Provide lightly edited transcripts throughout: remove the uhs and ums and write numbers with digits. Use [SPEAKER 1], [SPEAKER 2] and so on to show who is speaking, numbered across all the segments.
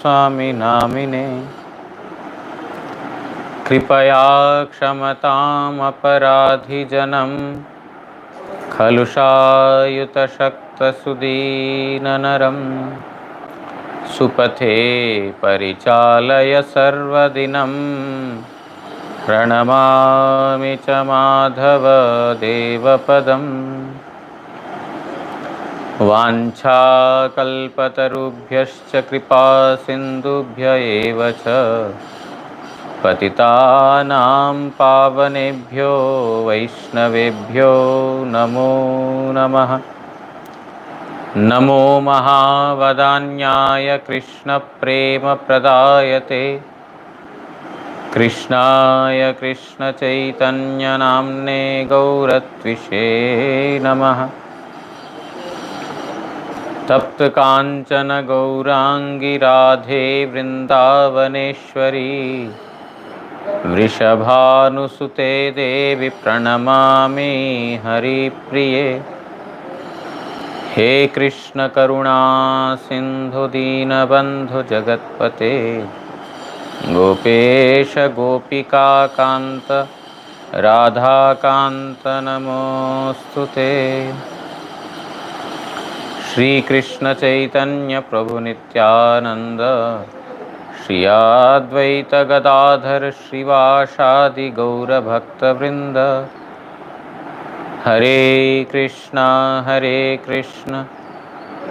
[SPEAKER 1] स्वामी नामिने कृपया क्षमताम् अपराधिजनं खलु शायुतशक्तसुदीननरं सुपथे परिचालय सर्वदिनं प्रणमामि च माधव देवपदम् वाञ्छाकल्पतरुभ्यश्च कृपा सिन्धुभ्य एव च पतितानां पावनेभ्यो वैष्णवेभ्यो नमो नमः। नमो महावदान्याय कृष्णप्रेमप्रदायते कृष्णाय कृष्णचैतन्यनाम्ने गौरत्विषे नमः। तप्तकाञ्चन गौराङ्गी राधे वृन्दावनेश्वरी वृषभानुसुते देवी प्रणमामि हरिप्रिये। हे कृष्ण करुणा सिन्धु दीनबन्धु जगत्पते गोपेश गोपिका कान्त राधाकान्त नमोऽस्तुते। श्री कृष्ण चैतन्य प्रभु नित्यानंद श्री अद्वैत गदाधर श्रीवासादि गौर भक्तवृंद। हरे कृष्णा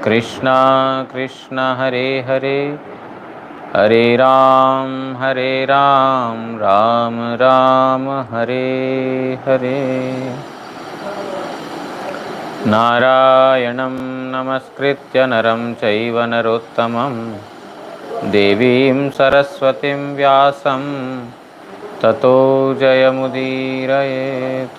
[SPEAKER 1] कृष्णा कृष्ण हरे हरे, हरे राम राम राम हरे हरे। नारायणं नमस्कृत्य नरं चैव नरोत्तमं देवीं सरस्वतीं व्यासं ततो जयमुदीरयेत्।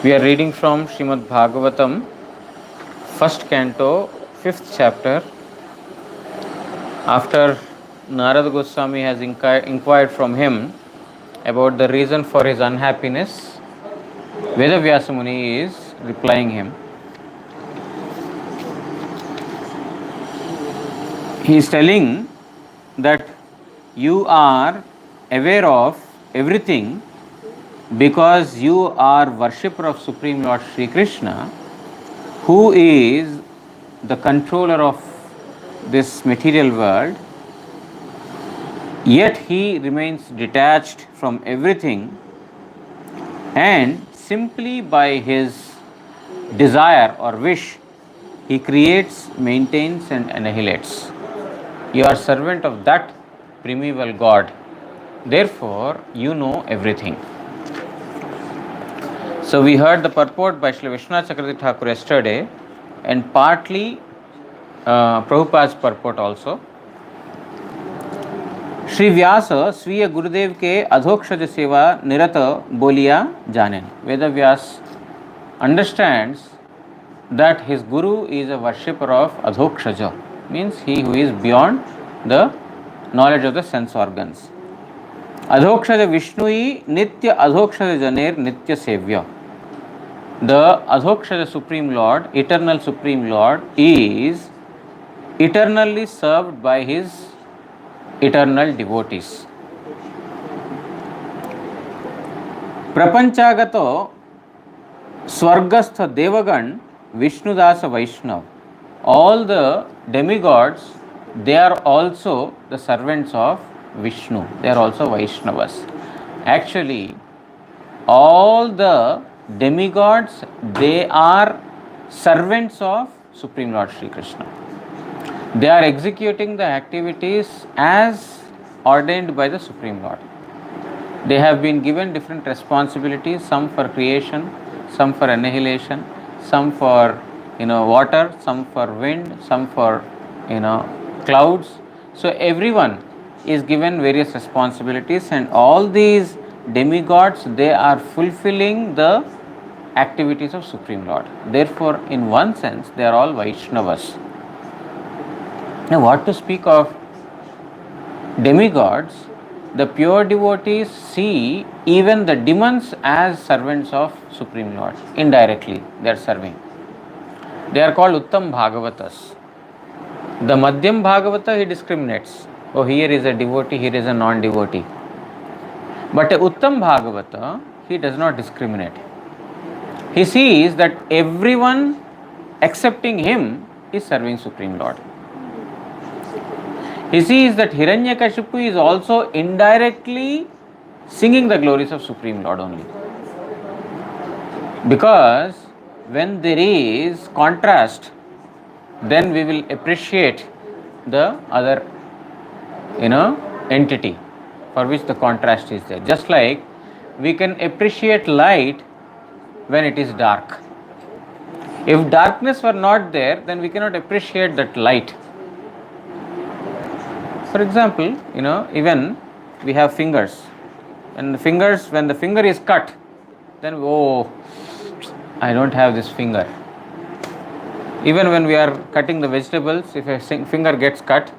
[SPEAKER 1] We are reading from Srimad Bhagavatam, first canto, fifth chapter. After Narada Goswami has inquired from him about the reason for his unhappiness, Vedavyasa Muni is replying him. He is telling that you are aware of everything because you are worshipper of Supreme Lord Sri Krishna, who is the controller of this material world, yet he remains detached from everything, and simply by his desire or wish he creates, maintains and annihilates. You are servant of that primeval God, therefore you know everything. So we heard the purport by Srila Vishwanath Chakravarti Thakur yesterday, and partly Prabhupada's purport also. Shri Vyas स्वीय गुरुदेव के अधोक्षज सेवा निरत बोलिया जानेन. Vedavyas understands that his guru is a worshipper of adhokshaja, means he who is beyond the knowledge of the sense organs. Adhokshaja Vishnui nitya adhokshaja janer nitya sevya. The adhokshaja Supreme Lord, eternal Supreme Lord, is eternally served by his eternal devotees. Prapanchagato Swargastha Devagan Vishnudasa Vaishnav. All the demigods, they are also the servants of Vishnu. They are also Vaishnavas. Actually, all the demigods, they are servants of Supreme Lord Sri Krishna. They are executing the activities as ordained by the Supreme Lord. They have been given different responsibilities, some for creation, some for annihilation, some for water, some for wind, some for clouds. So everyone is given various responsibilities, and all these demigods, they are fulfilling the activities of Supreme Lord. Therefore, in one sense, they are all Vaishnavas. Now, what to speak of demigods, the pure devotees see even the demons as servants of Supreme Lord. Indirectly, they are serving. They are called Uttam Bhagavatas. The Madhyam Bhagavata, he discriminates. Oh, here is a devotee, here is a non-devotee. But a Uttam Bhagavata, he does not discriminate. He sees that everyone accepting him is serving Supreme Lord. He sees that Hiranyakashipu is also indirectly singing the glories of Supreme Lord only. Because when there is contrast, then we will appreciate the other, entity for which the contrast is there. Just like we can appreciate light when it is dark. If darkness were not there, then we cannot appreciate that light. For example, even we have fingers. And when the finger is cut, then I don't have this finger. Even when we are cutting the vegetables, if a finger gets cut,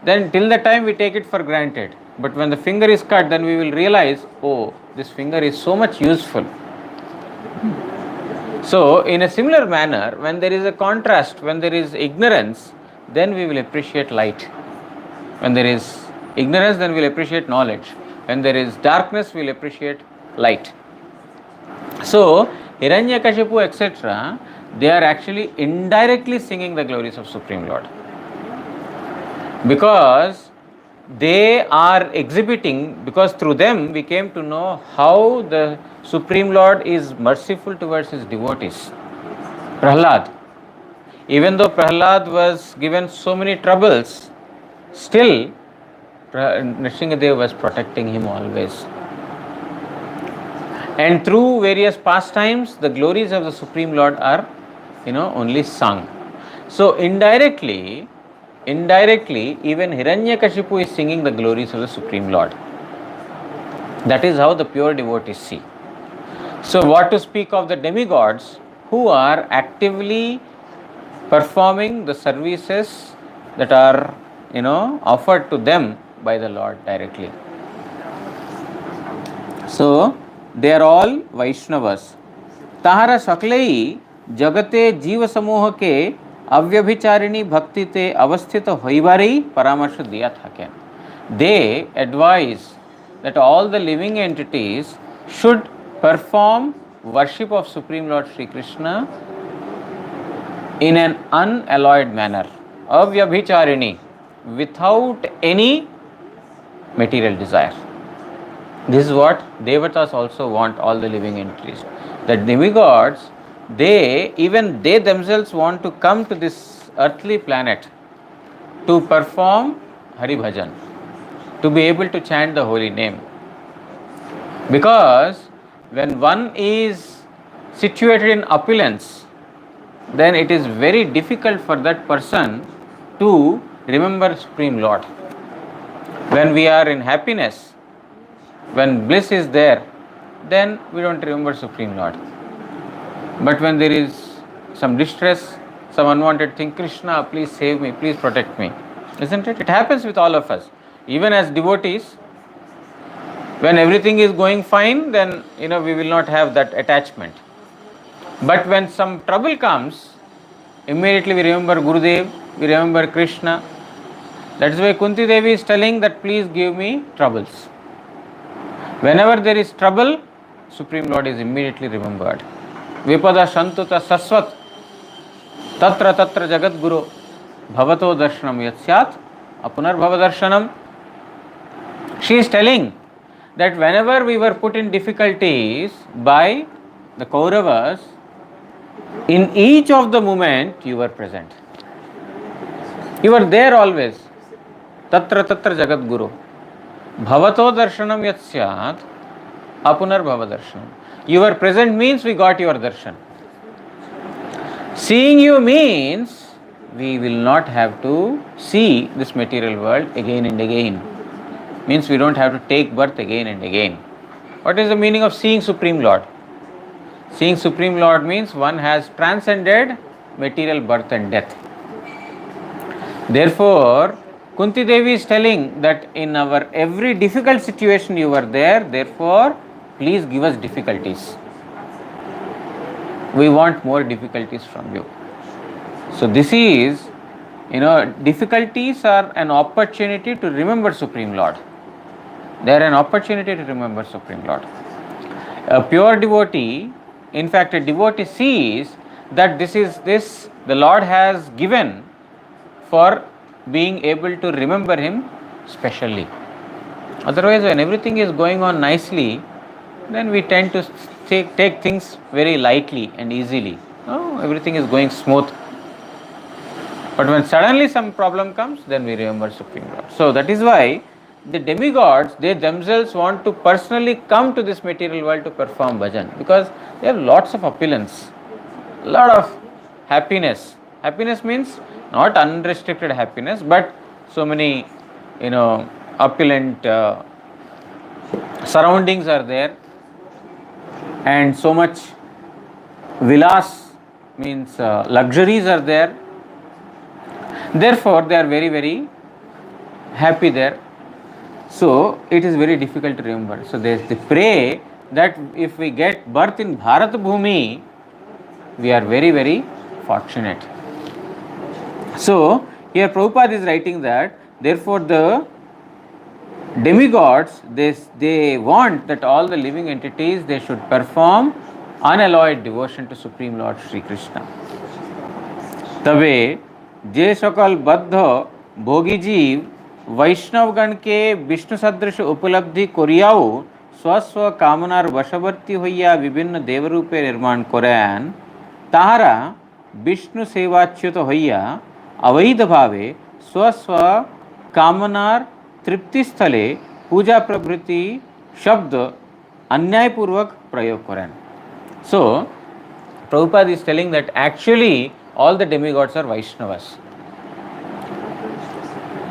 [SPEAKER 1] then till the time we take it for granted. But when the finger is cut, then we will realize, this finger is so much useful. So, in a similar manner, when there is a contrast, when there is ignorance, then we will appreciate light. When there is ignorance, then we will appreciate knowledge. When there is darkness, we will appreciate light. So, Hiranyakashipu, etc., they are actually indirectly singing the glories of Supreme Lord. Because they are exhibiting, because through them we came to know how the Supreme Lord is merciful towards his devotees. Prahlad. Even though Prahlad was given so many troubles, still Nrsingadeva was protecting him always. And through various pastimes, the glories of the Supreme Lord are, only sung. So indirectly, even Hiranyakashipu is singing the glories of the Supreme Lord. That is how the pure devotees see. So what to speak of the demigods who are actively performing the services that are, offered to them by the Lord directly. So they are all Vaishnavas. Tahara Saklai Jagate Jiva Samoha ke अव्यभिचारिणी भक्ति ते अवस्थित होइबारी परामर्श दिया था क्या. They advise that all the living entities should perform worship of Supreme Lord Sri Krishna in an unalloyed manner, avyabhicharini, without any material desire. This is what devatas also want, all the living entities. The demigods, they themselves want to come to this earthly planet to perform Hari Bhajan, to be able to chant the holy name. Because when one is situated in opulence, then it is very difficult for that person to remember Supreme Lord. When we are in happiness, when bliss is there, then we don't remember Supreme Lord. But when there is some distress, some unwanted thing, Krishna, please save me, please protect me. Isn't it? It happens with all of us. Even as devotees, when everything is going fine, then we will not have that attachment. But when some trouble comes, immediately we remember Gurudev, we remember Krishna. That is why Kunti Devi is telling that please give me troubles. Whenever there is trouble, Supreme Lord is immediately remembered. Vipada Shantuta Saswat Tatra Tatra Jagat Guru Bhavato Darshanam Yatsyat Apunar Bhavadarshanam. She is telling that whenever we were put in difficulties by the Kauravas, in each of the moment you were present. You were there always. Tatra Tatra Jagat Guru Bhavato Darshanam Yatsyat Apunar Bhavadarshanam. You were present means we got your darshan. Seeing you means we will not have to see this material world again and again. Means we don't have to take birth again and again. What is the meaning of seeing Supreme Lord? Seeing Supreme Lord means one has transcended material birth and death. Therefore, Kunti Devi is telling that in our every difficult situation you were there, therefore please give us difficulties. We want more difficulties from you. So this is, difficulties are an opportunity to remember Supreme Lord. They are an opportunity to remember Supreme Lord. A pure devotee, in fact a devotee, sees that this the Lord has given for being able to remember him specially. Otherwise, when everything is going on nicely, then we tend to take things very lightly and easily. Oh, everything is going smooth. But when suddenly some problem comes, then we remember Supreme Lord. So that is why the demigods, they themselves want to personally come to this material world to perform bhajan, because they have lots of opulence, lot of happiness. Happiness means not unrestricted happiness, but so many, opulent surroundings are there, and so much vilas, means luxuries are there. Therefore, they are very, very happy there. So, it is very difficult to remember. So, they pray that if we get birth in Bharat Bhumi, we are very, very fortunate. So, here Prabhupada is writing that, therefore, the demigods, they want that all the living entities, they should perform unalloyed devotion to Supreme Lord Sri Krishna. तबे जे सकल बद्ध भोगी जीव वैष्णवगण के विष्णु सदृश उपलब्धि करियाओ स्वस्व कामनार वशवर्ती हইয়া विभिन्न देवरूपे निर्माण करेन ताहारा विष्णु सेवाच्युत हইয়া अवैध भावे स्वस्व कामनार तृप्ति स्थले पूजा प्रभृति शब्द अन्यायपूर्वक प्रयोग करें. So, Prabhupada is telling that actually all the demigods are Vaishnavas.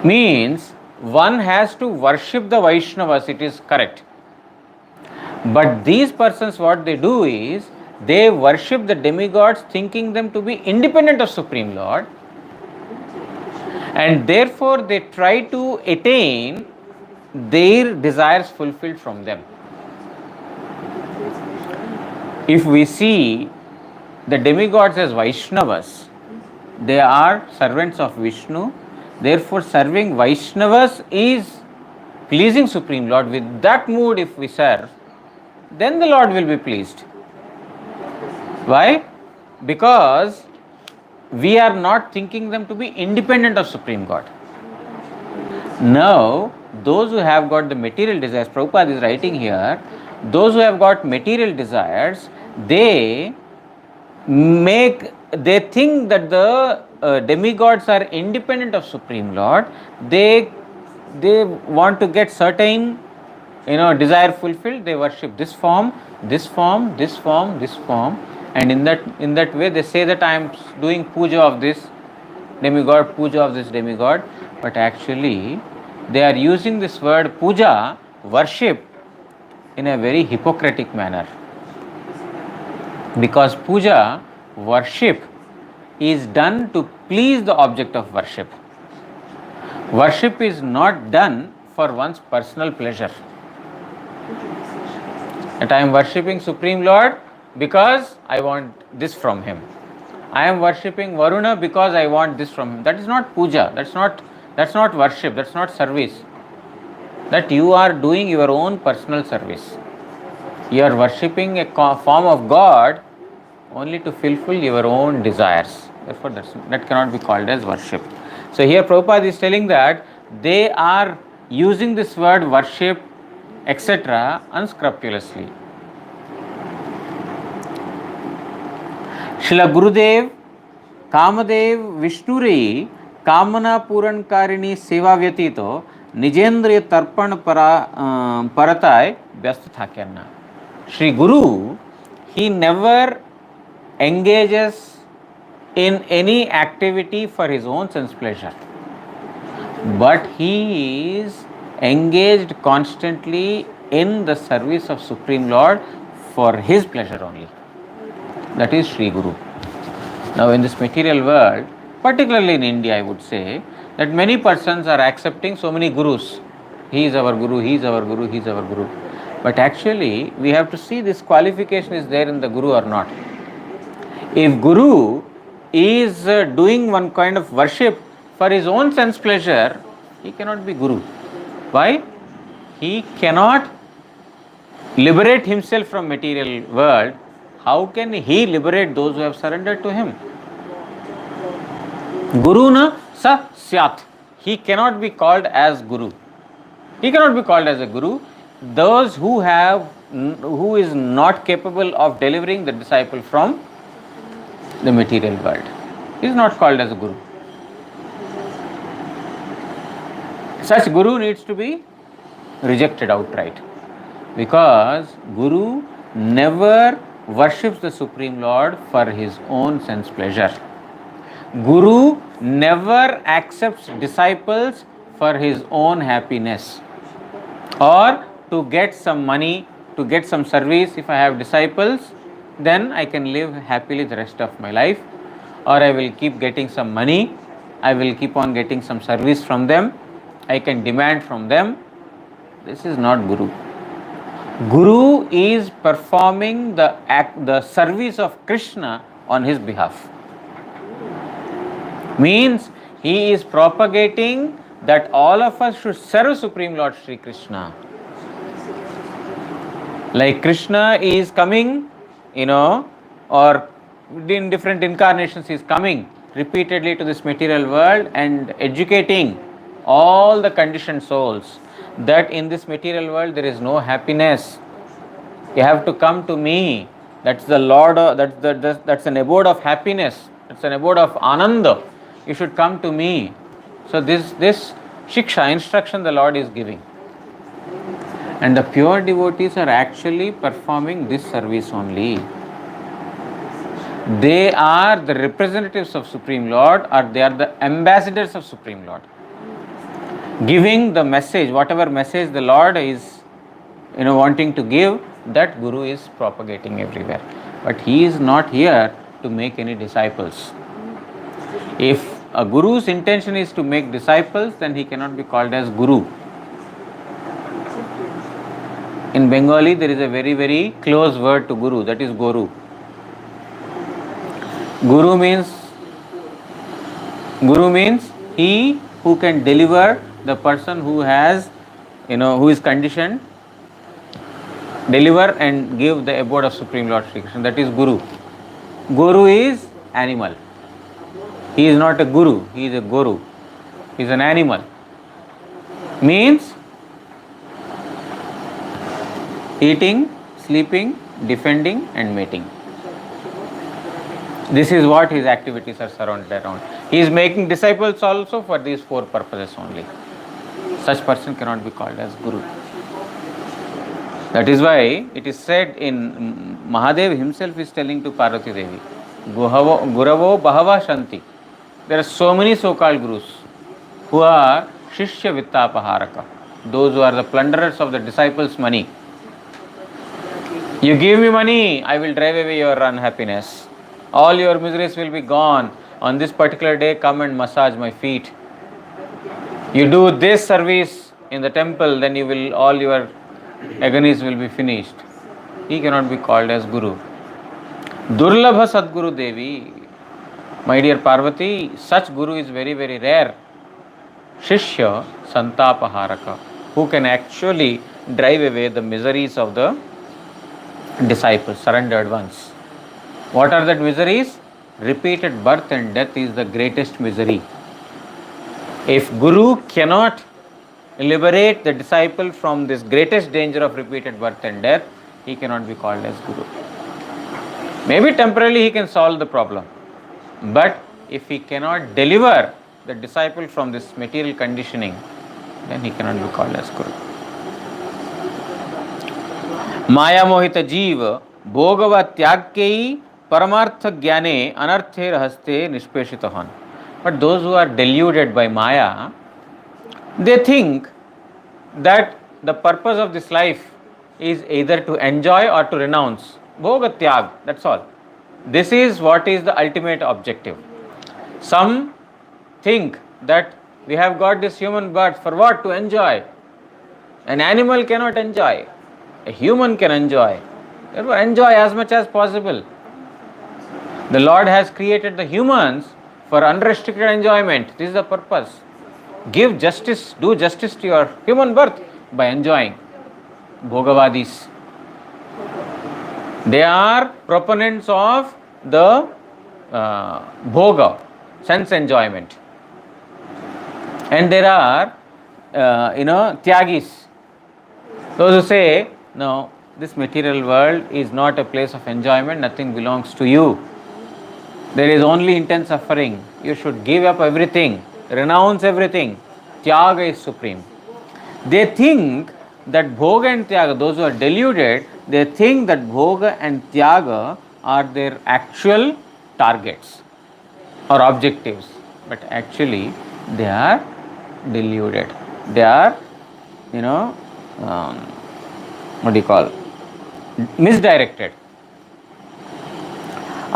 [SPEAKER 1] Means one has to worship the Vaishnavas, it is correct. But these persons, what they do is, they worship the demigods thinking them to be independent of Supreme Lord, and therefore they try to attain their desires fulfilled from them. If we see the demigods as Vaishnavas, they are servants of Vishnu, therefore serving Vaishnavas is pleasing Supreme Lord. With that mood if we serve, then the Lord will be pleased. Why? Because we are not thinking them to be independent of Supreme God. Now, those who have got the material desires, Prabhupada is writing here, those who have got material desires, they think that the demigods are independent of Supreme Lord. They want to get certain, desire fulfilled. They worship this form, this form, this form, this form, and in that way they say that I am doing puja of this demigod, puja of this demigod. But actually, they are using this word puja, worship, in a very hypocritic manner. Because puja, worship, is done to please the object of worship. Worship is not done for one's personal pleasure. That I am worshipping Supreme Lord because I want this from him. I am worshipping Varuna because I want this from him. That is not puja. That's not worship. That's not service. That you are doing your own personal service. You are worshipping a form of God only to fulfill your own desires. Therefore, that cannot be called as worship. So here Prabhupada is telling that they are using this word worship, etc. unscrupulously. Srila Gurudev Kamadeva विष्णुरी कामना पूरणकारिणी सेवा व्यतीतो निजेंद्रिय तर्पण परताय व्यस्त थाक्यांना. Sri Guru, he never engages in any activity for his own sense pleasure, but he is engaged constantly in the service of Supreme Lord for his pleasure only. That is Sri Guru. Now in this material world, particularly in India, I would say, that many persons are accepting so many gurus. He is our guru, he is our guru, he is our guru. But actually, we have to see this qualification is there in the guru or not. If guru is doing one kind of worship for his own sense pleasure, he cannot be guru. Why? He cannot liberate himself from material world. How can he liberate those who have surrendered to him? Guru na sa syat. He cannot be called as guru. He cannot be called as a guru. Those who is not capable of delivering the disciple from the material world is not called as a guru. Such guru needs to be rejected outright, because guru never worships the Supreme Lord for his own sense pleasure. Guru never accepts disciples for his own happiness or to get some money, to get some service. If I have disciples, then I can live happily the rest of my life, or I will keep getting some money, I will keep on getting some service from them, I can demand from them. This is not guru. Guru is performing the service of Krishna on his behalf. Means he is propagating that all of us should serve Supreme Lord Sri Krishna. Like Krishna is coming, or in different incarnations he is coming repeatedly to this material world and educating all the conditioned souls that in this material world there is no happiness. You have to come to me. That's the Lord. That's an abode of happiness. It's an abode of ananda. You should come to me. So this shiksha, instruction the Lord is giving. And the pure devotees are actually performing this service only. They are the representatives of Supreme Lord, or they are the ambassadors of Supreme Lord, giving the message, whatever message the Lord is wanting to give, that Guru is propagating everywhere. But he is not here to make any disciples. If a Guru's intention is to make disciples, then he cannot be called as Guru. In Bengali, there is a very, very close word to Guru, that is Guru. Guru means he who can deliver the person who has, who is conditioned, deliver and give the abode of Supreme Lord Sri Krishna. That is Guru. Guru is animal. He is not a Guru, he is a Guru. He is an animal. Means eating, sleeping, defending and mating. This is what his activities are surrounded around. He is making disciples also for these four purposes only. Such person cannot be called as Guru. That is why it is said in Mahadev himself is telling to Parvati Devi, Guravo Bahava Shanti. There are so many so-called Gurus who are Shishya Vittapaharaka, those who are the plunderers of the disciples' money. You give me money, I will drive away your unhappiness. All your miseries will be gone. On this particular day, come and massage my feet. You do this service in the temple, then all your agonies will be finished. He cannot be called as Guru. Durlabha Sadguru Devi. My dear Parvati, such Guru is very, very rare. Shishya Santapaharaka, who can actually drive away the miseries of the disciples, surrendered ones. What are that miseries? Repeated birth and death is the greatest misery. If Guru cannot liberate the disciple from this greatest danger of repeated birth and death, he cannot be called as Guru. Maybe temporarily he can solve the problem. But if he cannot deliver the disciple from this material conditioning, then he cannot be called as Guru. Maya mohita jeeva bhogava tyagkei paramartha jnane anarthe rahaste nishpeshitahan. But those who are deluded by Maya, they think that the purpose of this life is either to enjoy or to renounce. Bhoga tyag, that's all. This is what is the ultimate objective. Some think that We have got this human birth for what? To enjoy. An animal cannot enjoy. A human can enjoy. Therefore, enjoy as much as possible. The Lord has created the humans for unrestricted enjoyment. This is the purpose. Give justice, do justice to your human birth by enjoying. Bhogavadis. They are proponents of the bhoga, sense enjoyment. And there are, tyagis. Those who say, no, this material world is not a place of enjoyment, nothing belongs to you. There is only intense suffering. You should give up everything, renounce everything. Tyaga is supreme. They think that bhoga and tyaga, those who are deluded, they think that bhoga and tyaga are their actual targets or objectives. But actually, they are deluded. They are, misdirected.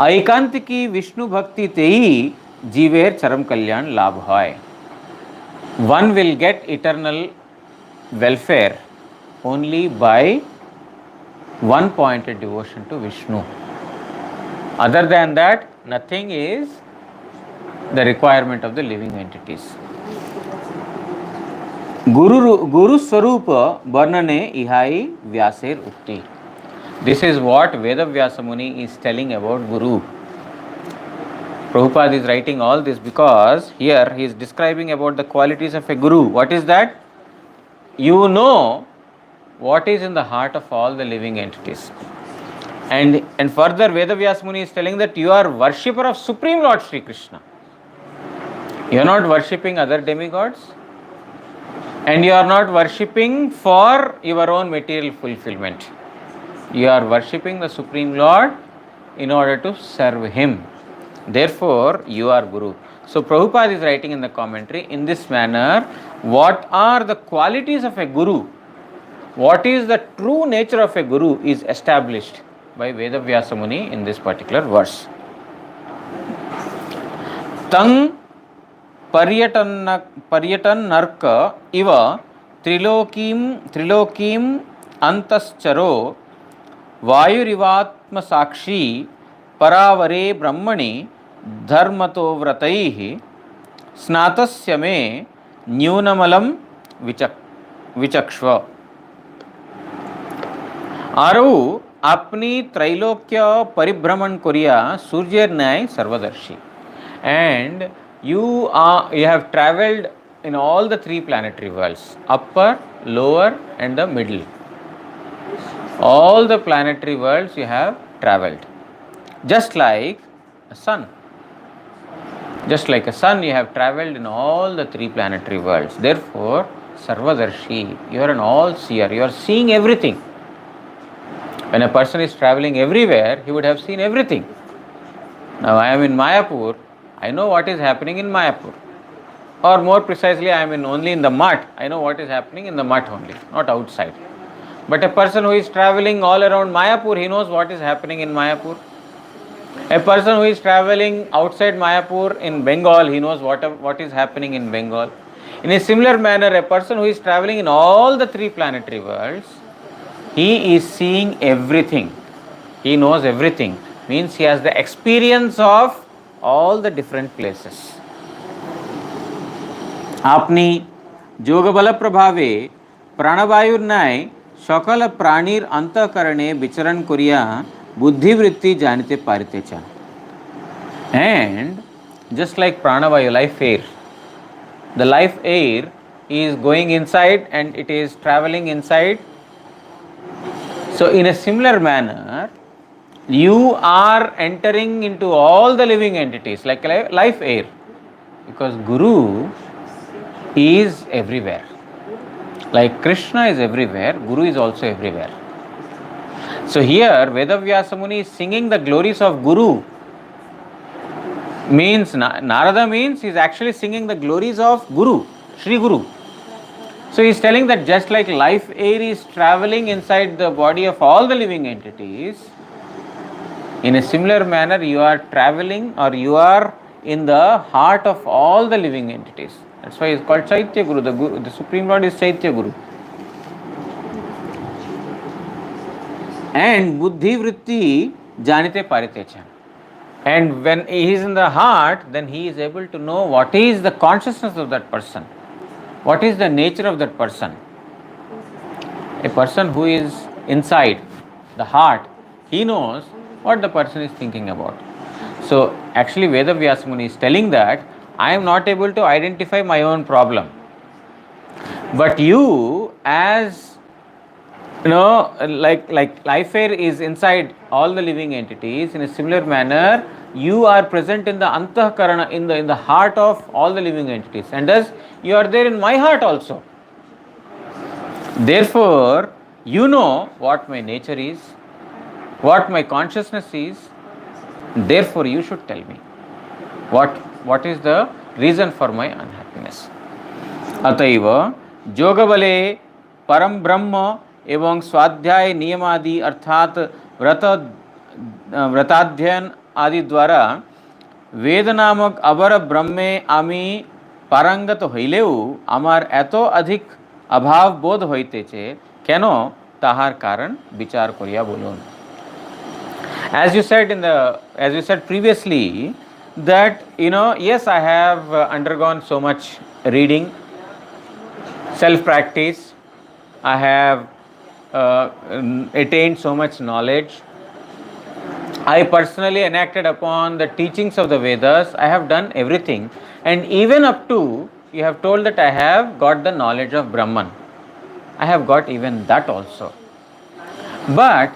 [SPEAKER 1] एकांतिकी Vishnu भक्ति ते ही जीवेर चरम कल्याण लाभ है. One will get eternal welfare only by one-pointed devotion to Vishnu. Other than that, nothing is the requirement of the living entities. Guru Swarupa Varnane Ihai Vyaser Ukti. This is what Veda Vyasa Muni is telling about Guru. Prabhupada is writing all this because here he is describing about the qualities of a Guru. What is that? You know what is in the heart of all the living entities. And further Veda Vyasa Muni is telling that you are worshipper of Supreme Lord Sri Krishna. You are not worshipping other demigods. And you are not worshipping for your own material fulfillment. You are worshipping the Supreme Lord in order to serve Him. Therefore, you are Guru. So, Prabhupada is writing in the commentary in this manner, what are the qualities of a Guru? What is the true nature of a Guru is established by Veda Vyasa Muni in this particular verse. Tang Paryatan Narka Iva Trilokim Antascharo Vayurivatma Sakshi Paravare Brahmani Dharmato Vrataihi Snatasya me Nyunamalam Vichakshva. Aru apni Trailokya Paribhraman Korea Surjer Nai Sarvadarshi. And you have travelled in all the three planetary worlds, upper, lower and the middle. All the planetary worlds you have travelled. Just like a sun. Just like a sun, you have travelled in all the three planetary worlds. Therefore, Sarvadarshi, you are an all-seer, you are seeing everything. When a person is travelling everywhere, he would have seen everything. Now I am in Mayapur, I know what is happening in Mayapur. Or more precisely, I am only in the mutt, I know what is happening in the mutt only, not outside. But a person who is travelling all around Mayapur, he knows what is happening in Mayapur. A person who is travelling outside Mayapur in Bengal, he knows what is happening in Bengal. In a similar manner, a person who is travelling in all the three planetary worlds, he is seeing everything. He knows everything. Means he has the experience of all the different places. Apni Jogabala Prabhave Pranavayurnai Shakala Pranir Antakarane Bicharan Korea Buddhi Vritti Janite Paritecha. And just like Pranavayu, life air, the life air is going inside and it is travelling inside. So in a similar manner, you are entering into all the living entities like life air, because Guru is everywhere. Like Krishna is everywhere, Guru is also everywhere. So here Veda Vyasa Muni is singing the glories of Guru. Means Narada means he is actually singing the glories of Guru, Sri Guru. So he is telling that just like life air is travelling inside the body of all the living entities, in a similar manner you are travelling or you are in the heart of all the living entities. That's why it's called Chaitya Guru. The Supreme Lord is Chaitya Guru. And Buddhi Vritti Janite Paritecha. And when he is in the heart, then he is able to know what is the consciousness of that person, what is the nature of that person. A person who is inside the heart, he knows what the person is thinking about. So actually Veda Vyasa Muni is telling that I am not able to identify my own problem. But you, as like life air is inside all the living entities, in a similar manner, you are present in the antahkarana, in the heart of all the living entities, and thus you are there in my heart also. Therefore, you know what my nature is, what my consciousness is. Therefore, you should tell me what is the reason for my unhappiness. अतएव जोगबले परम ब्रह्म एवं स्वाध्याय नियमादि अर्थात व्रताध्ययन आदि द्वारा वेद नामक अबर ब्रह्मे आमी पारंगत हইলেও আমার এত अधिक अभाव बोध হইতেছে কেন তাহার কারণ বিচার করিয়া বলুন. As you said previously, that yes, I have undergone so much reading, self practice, I have attained so much knowledge, I personally enacted upon the teachings of the Vedas, I have done everything, and even up to you have told that I have got the knowledge of Brahman, I have got even that also, but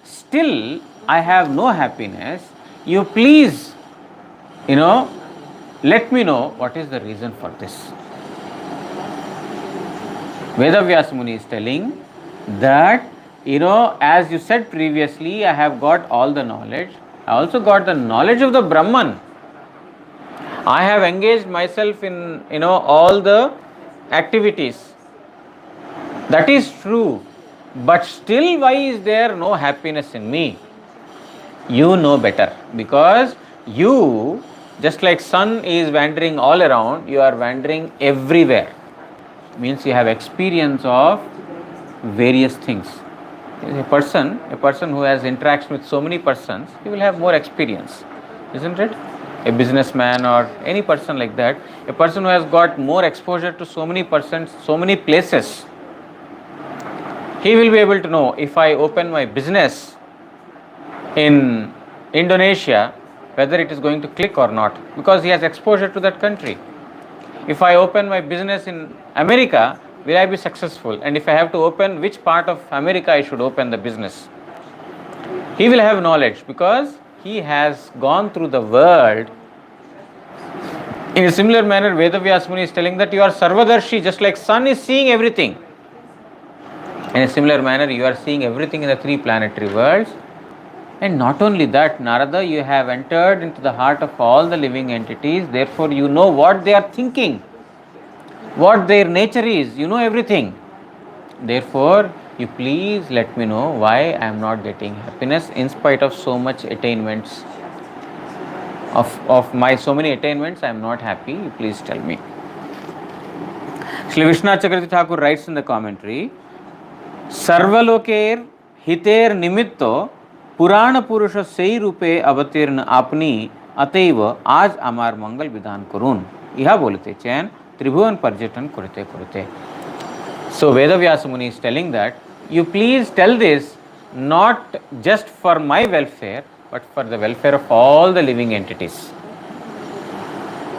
[SPEAKER 1] still I have no happiness. You please, let me know what is the reason for this. Veda Vyasa Muni is telling that, as you said previously, I have got all the knowledge. I also got the knowledge of the Brahman. I have engaged myself in, all the activities. That is true. But still, why is there no happiness in me? You know better, because you, just like sun is wandering all around, you are wandering everywhere. Means you have experience of various things. A person who has interaction with so many persons, he will have more experience, isn't it? A businessman or any person like that, a person who has got more exposure to so many persons, so many places, he will be able to know, if I open my business in Indonesia, whether it is going to click or not, because he has exposure to that country. If I open my business in America, will I be successful? And if I have to open, which part of America I should open the business? He will have knowledge because he has gone through the world. In a similar manner, Veda Vyasa Muni is telling that you are Sarvadarshi, just like sun is seeing everything. In a similar manner, you are seeing everything in the three planetary worlds. And not only that, Narada, you have entered into the heart of all the living entities, therefore you know what they are thinking, what their nature is, you know everything. Therefore, you please let me know why I am not getting happiness in spite of so much attainments. Of my so many attainments, I am not happy, you please tell me. Shri Vishwanath Chakravarti Thakur writes in the commentary, Sarvaloker hiter nimitto पुराण पुरुष सही रूपे अवतीर्ण आपनी अतएव आज आमार मंगल विधान करून यह बोलते चैन त्रिभुवन पर्यटन करते करते. So Veda Vyasa Muni is telling that you please tell this not just for my welfare but for the welfare of all the living entities.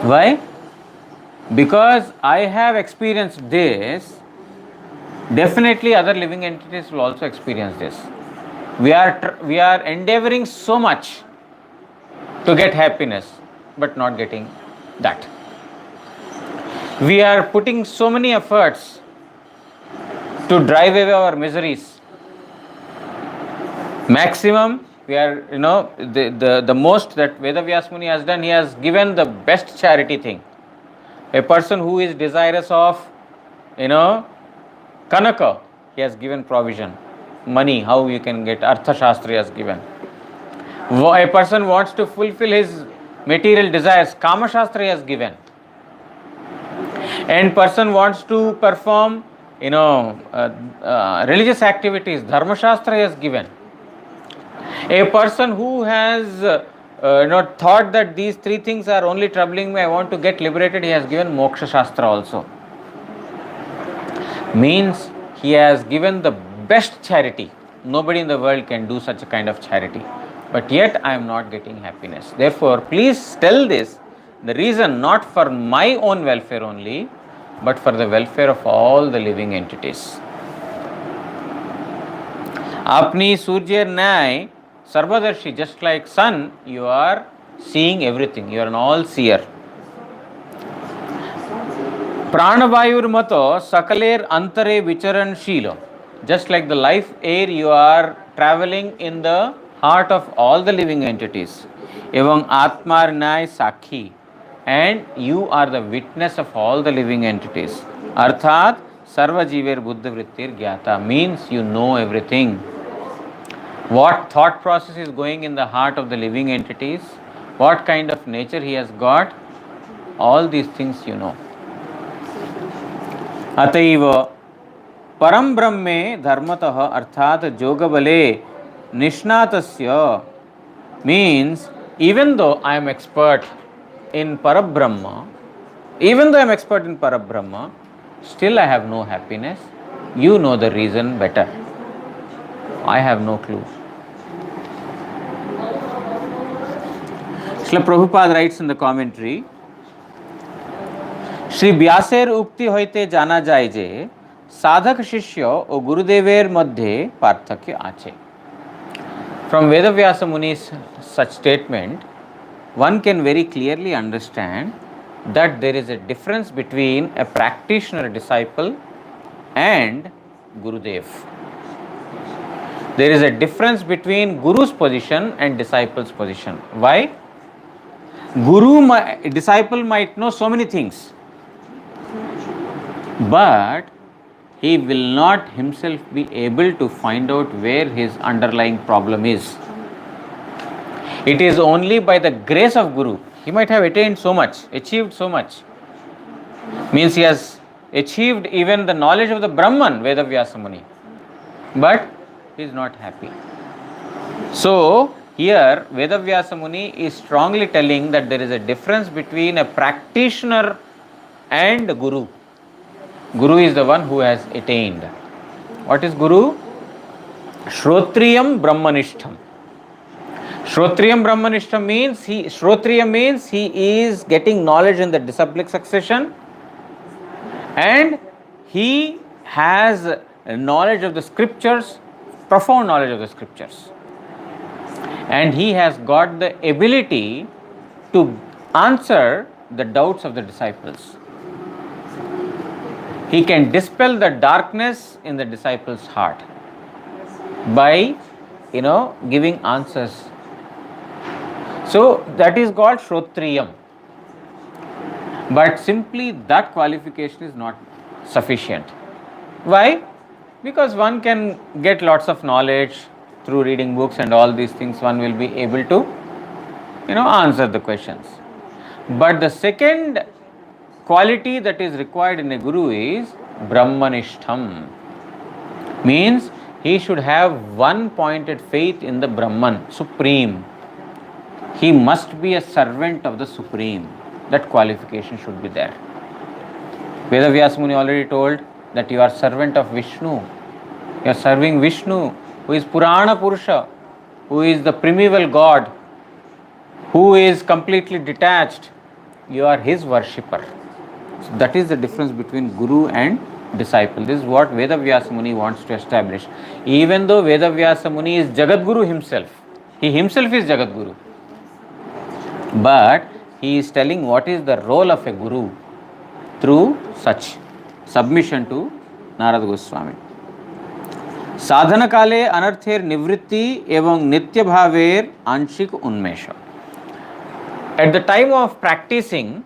[SPEAKER 1] Why? Because I have experienced this, definitely other living entities will also experience this. We are endeavoring so much to get happiness, but not getting that. We are putting so many efforts to drive away our miseries. Maximum, we are, the most that Veda Vyasa Muni has done, he has given the best charity thing. A person who is desirous of, Kanaka, he has given provision. Money, how you can get, Artha Shastri has given. A person wants to fulfill his material desires, Kama Shastri has given. And person wants to perform, religious activities. Dharma Shastra has given. A person who has not thought that these three things are only troubling me, I want to get liberated, he has given Moksha Shastra also. Means he has given the best charity. Nobody in the world can do such a kind of charity. But yet I am not getting happiness. Therefore, please tell this, the reason not for my own welfare only, but for the welfare of all the living entities. Apni Surya Nai Sarvadarshi, just like sun, you are seeing everything. You are an all-seer. Pranavayur mato sakaler antare vicharan shilo. Just like the life air, you are traveling in the heart of all the living entities. Evang atmar nai sakhi. And you are the witness of all the living entities. Arthat sarva jiver buddha vrittir gyata, means you know everything. What thought process is going in the heart of the living entities, what kind of nature he has got, all these things you know. Ataiva param brahme dharmatah arthat jogabale nishnatasya, means even though I am expert in Parabrahma, still I have no happiness. You know the reason better. I have no clue. Srila Prabhupada writes in the commentary, Shri Vyaser ukti hoite jana jai je sadhak shishya o gurudever madhye parthakya ache. From Vedavyasa Muni's such statement, one can very clearly understand that there is a difference between a practitioner disciple and Gurudev. There is a difference between Guru's position and disciple's position. Why? Disciple might know so many things, but he will not himself be able to find out where his underlying problem is. It is only by the grace of Guru. He might have attained so much, achieved so much. Means he has achieved even the knowledge of the Brahman, Vedavyasa Muni, but he is not happy. So, here Vedavyasa Muni is strongly telling that there is a difference between a practitioner and Guru. Guru is the one who has attained. What is Guru? Shrotriyam Brahmanishtham. Shrotriyam Brahmanishtham means he is getting knowledge in the disciplic succession, and he has knowledge of the scriptures, profound knowledge of the scriptures. And he has got the ability to answer the doubts of the disciples. He can dispel the darkness in the disciples' heart by, giving answers. So that is called Shrotriyam. But simply that qualification is not sufficient. Why? Because one can get lots of knowledge through reading books and all these things, one will be able to, answer the questions. But the second quality that is required in a guru is Brahmanishtham. Means he should have one-pointed faith in the Brahman, Supreme. He must be a servant of the Supreme. That qualification should be there. Vedavyasa Muni already told that you are servant of Vishnu. You are serving Vishnu, who is Purana Purusha, who is the primeval God, who is completely detached. You are his worshipper. So that is the difference between Guru and disciple. This is what Vedavyasa Muni wants to establish. Even though Vedavyasa Muni is Jagadguru himself, he himself is Jagadguru, but he is telling what is the role of a Guru through such submission to Narada Goswami. साधन काले अनर्थेर निवृत्ति एवं नित्य भावेर आंशिक उन्मेष. At the time of practicing,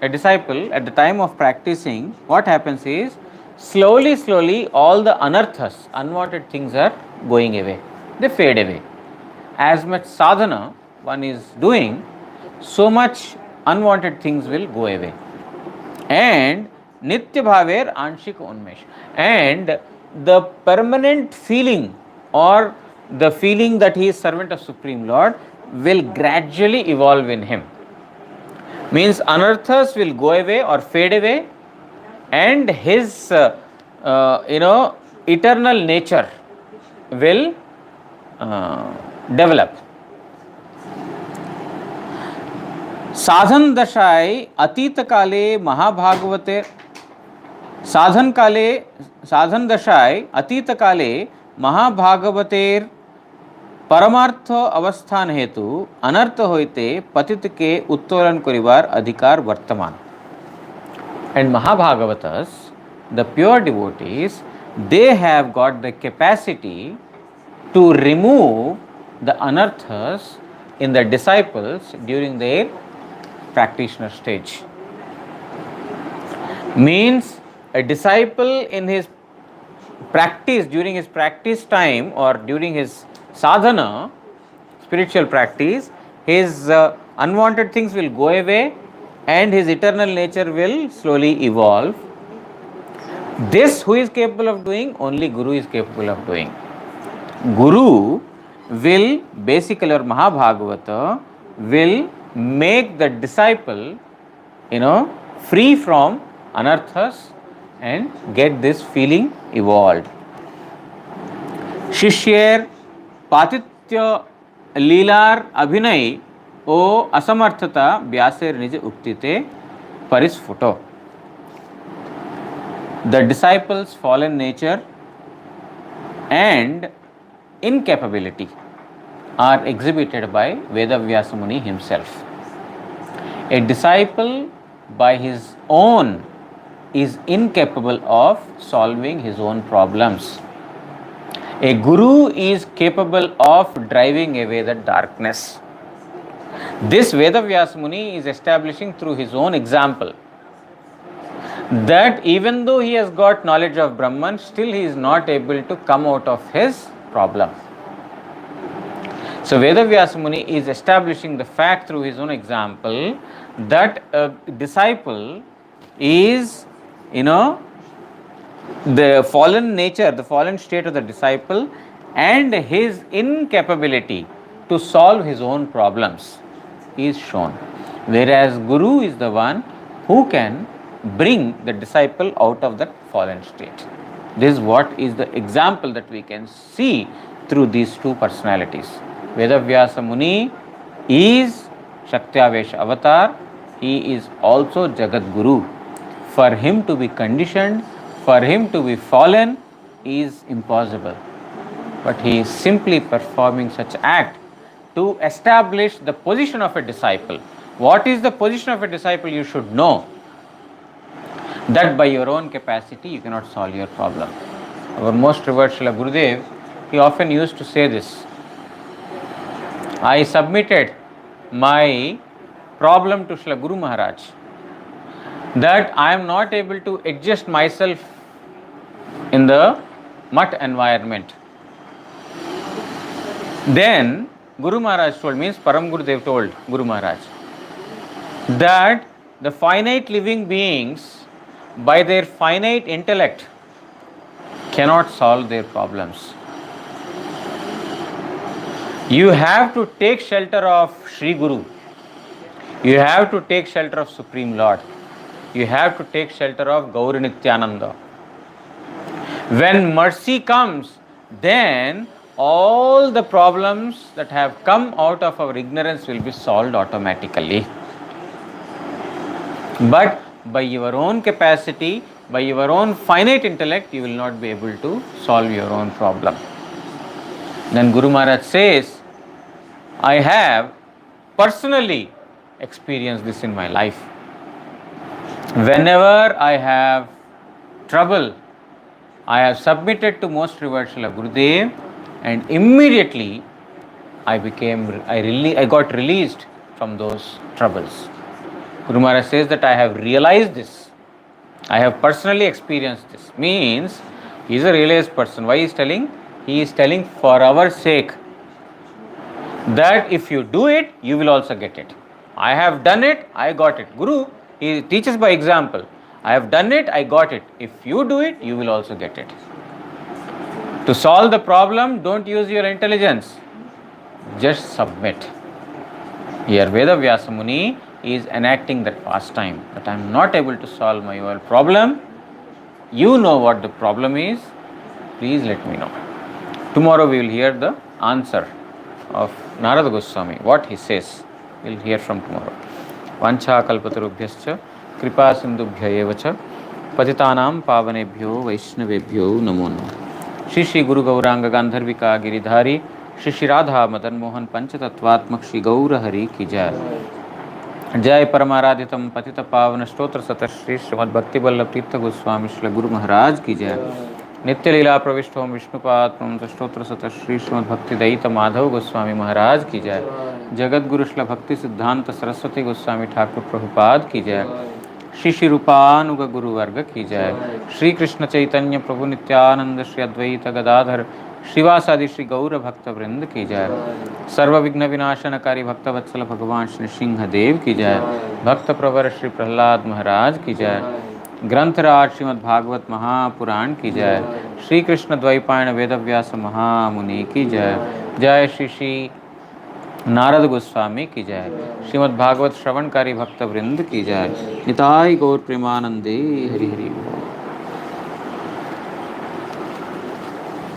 [SPEAKER 1] a disciple, at the time of practicing, what happens is, slowly, all the anarthas, unwanted things are going away. They fade away. As much sadhana one is doing, so much unwanted things will go away. And Nitya Bhaver Anshik Unmesh. And the permanent feeling or the feeling that he is servant of Supreme Lord will gradually evolve in him. Means anarthas will go away or fade away, and his eternal nature will develop. साधन दशाय अतीत काले महाभागवते साधन दशाय अतीत काले महाभागवतेर परमार्थ अवस्थान हेतु अनर्थ होते पतित के उत्तोलन करिवार अधिकार वर्तमान. And Mahabhagavatas, the pure devotees, they have got the capacity to remove the anarthas in the disciples during their practitioner stage. Means a disciple in his practice, during his practice time or during his sadhana, spiritual practice, his unwanted things will go away and his eternal nature will slowly evolve. This who is capable of doing? Only Guru is capable of doing. Guru will basically, or Mahabhagavata will make the disciple, free from anarthas and get this feeling evolved. शिष्येर पातित्य लीलार अभिनय ओ असमर्थता व्यासेर निज उक्तिते परिस्फुटो. The disciples' fallen nature and incapability are exhibited by Vedavyasa Muni himself. A disciple by his own is incapable of solving his own problems. A guru is capable of driving away the darkness. This Vedavyasa Muni is establishing through his own example that even though he has got knowledge of Brahman, still he is not able to come out of his problem. So Vedavyasa Muni is establishing the fact through his own example that a disciple is, the fallen nature, the fallen state of the disciple and his incapability to solve his own problems is shown. Whereas Guru is the one who can bring the disciple out of that fallen state. This is what is the example that we can see through these two personalities. Vedavyasa Muni is Shaktiavesh Avatar. He is also Jagat Guru. For him to be conditioned, for him to be fallen is impossible. But he is simply performing such act to establish the position of a disciple. What is the position of a disciple? You should know that by your own capacity you cannot solve your problem. Our most revered Srila Gurudev, he often used to say this: I submitted my problem to Srila Guru Maharaj that I am not able to adjust myself in the mutt environment. Then Guru Maharaj told, means Param Gurudev told Guru Maharaj, that the finite living beings by their finite intellect cannot solve their problems. You have to take shelter of Sri Guru. You have to take shelter of Supreme Lord. You have to take shelter of Gauri Nityananda. When mercy comes, then all the problems that have come out of our ignorance will be solved automatically. But by your own capacity, by your own finite intellect, you will not be able to solve your own problem. Then Guru Maharaj says, I have personally experienced this in my life. Whenever I have trouble, I have submitted to most revered Srila Gurudev, and immediately I got released from those troubles. Guru Maharaj says that I have realized this. I have personally experienced this. Means he is a realized person. Why he is telling? He is telling for our sake that if you do it, you will also get it. I have done it, I got it. Guru, he teaches by example. I have done it, I got it. If you do it, you will also get it. To solve the problem, don't use your intelligence. Just submit. Here, Veda Vyasa Muni is enacting that pastime, that I am not able to solve my own problem. You know what the problem is. Please let me know. Tomorrow we will hear the answer of Narada Goswami, what he says. We will hear from tomorrow. Vancha kalpatarubhyascha kripa sindubhya eva cha patitanam pavanebhyo vaishnavebhyo namo namo. Shri Shri Guru Gauranga Gandharvika Giridhari Shri Shri Radha Madan Mohan Panchatattvatmak Shri Gaura Hari ki jai. जय परमाराधितम पतित पावन स्तोत्र सत श्री श्रीमद भक्ति वल्लभ तीर्थ गोस्वामी श्री गुरु महाराज की जय. नित्य लीला प्रविष्ट ओम विष्णुपाद स्तोत्र सत श्री श्रीमद भक्ति दयित माधव गोस्वामी महाराज की जय. जगत गुरु श्री भक्ति सिद्धांत सरस्वती गोस्वामी ठाकुर प्रभुपाद की जय. श्री श्री रूपानुग गुरु वर्ग की जय. श्री कृष्ण चैतन्य प्रभु नित्यानंद श्री अद्वैत गदाधर श्रीवासादि श्री गौर भक्त वृंद की जय. सर्व विघ्न विनाशनकारी भक्त वत्सल भगवान श्री सिंह देव की जय. भक्त प्रवर श्री प्रहलाद महाराज की जय. ग्रंथराज श्रीमद् भागवत महापुराण की जय. श्री कृष्ण द्वैपायन वेदव्यास महामुनि की जय. जय श्री श्री नारद गोस्वामी की जय. श्रीमद् भागवत श्रवणकारी भक्त वृंद की जय. निताय गौर प्रेमानंदे हरि हरि बोल.